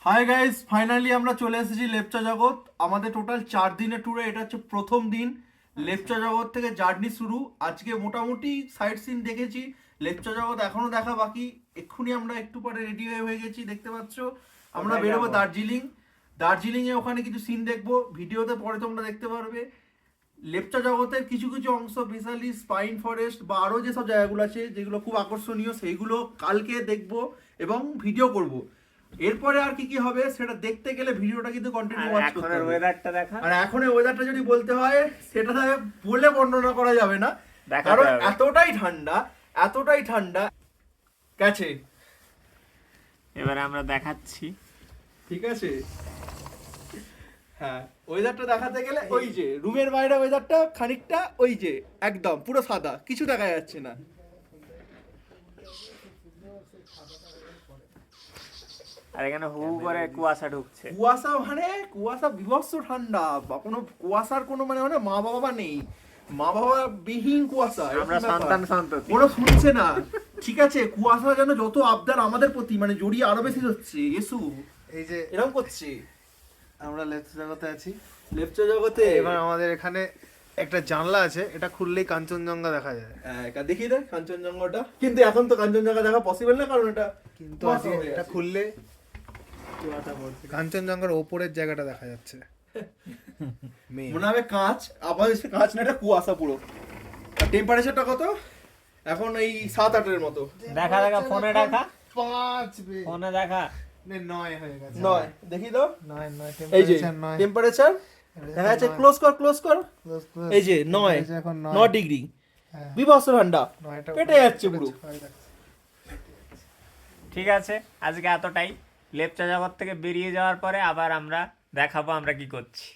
Hi guys, finally আমরা চলে এসেছি লেপচা জগৎ। আমাদের টোটাল 4 দিনের ট্যুরে এটা হচ্ছে প্রথম দিন। লেপচা জগৎ থেকে জার্নি শুরু। আজকে মোটামুটি সাইট সিন দেখেছি, লেপচা জগৎ এখনো দেখা বাকি। এক্ষুনি আমরা একটু পরে রেডি হয়ে গেছি, দেখতে পাচ্ছ। আমরা কোথায় বেরোবো যাবো? দার্জিলিং এ ওখানে কিছু সিন দেখবো, ভিডিওতে পরে তোমরা দেখতে পারবে। লেপচা জগতের কিছু কিছু অংশ, স্পেশালি স্পাইন ফরেস্ট বা আরো যেসব জায়গাগুলো আছে যেগুলো খুব আকর্ষণীয়, সেইগুলো কালকে দেখবো এবং ভিডিও করব। এরপরে আর কি কি হবে সেটা দেখতে গেলে ভিডিওটা কিন্তু কন্টিনিউ ওয়াচ করতে এখনের হবে। ওয়েদারটা দেখা, আর এখন এই ওয়েদারটা যদি বলতে হয় সেটা বলে বর্ণনা করা যাবে না, দেখাতে কারণ হবে। এতটাই ঠান্ডা গেছে। এবারে আমরা দেখাচ্ছি। ঠিক আছে, হ্যাঁ, ওয়েদারটা দেখাতে গেলে ওই যে রুমের বাইরে ওয়েদারটা খানিকটা ওই যে একদম পুরো সাদা, কিছু দেখা যাচ্ছে না। আর এখানে হু করে কুয়াশা ঢুকছে। কুয়াশা বিভৎস ঠান্ডা, বা কোনো কুয়াশার কোনো মানে মা বাবা নেই, মা বাবা বিহীন কুয়াশা। আমরা সন্তান সন্ততি। কোনো শুনছে না। ঠিক আছে, কুয়াশা যেন যত আবদার আমাদের প্রতি মানে জড়িয়ে আরো বেশি হচ্ছে। এসু এই যে এরকম করছে। আমরা লেপচা জগতে আছি। লেপচা জগতে এবার আমাদের এখানে একটা জানলা আছে, এটা খুললেই কাঞ্চনজঙ্ঘা দেখা যায়। দেখি দেখ কাঞ্চনজঙ্ঘাটা, কিন্তু এখন তো কাঞ্চনজঙ্ঘা দেখা পসিবল না, কারণ এটা কিন্তু কুয়াশা আজকে হয়ে এটা আছে। খুললে কুয়াশা ভর্তি। কাঞ্চনজঙ্ঘার ওপরের জায়গাটা দেখা যাচ্ছে। মেয়ে মনে হবে কাঁচ, আবার কাঁচ না, এটা কুয়াশা পুরো। আর টেম্পারেচারটা কত এখন? এই 7-8 মতো। দেখা ফোনে দেখা, 5 ফোনে দেখা। 9 হয়ে গেছে। 9 দেখি তো। 9 এই যে টেম্পারেচার 9 টেম্পারেচার দেখা যাচ্ছে, ক্লোজ কর। এই যে 9 এখন 9 ডিগ্রি, বিভৎস ঠান্ডা, পেটে যাচ্ছে পুরো। ঠিক আছে, আজকে এতটাই। লেপচা জগৎ থেকে বেরিয়ে যাওয়ার পরে আবার আমরা দেখাবো আমরা কি করছি।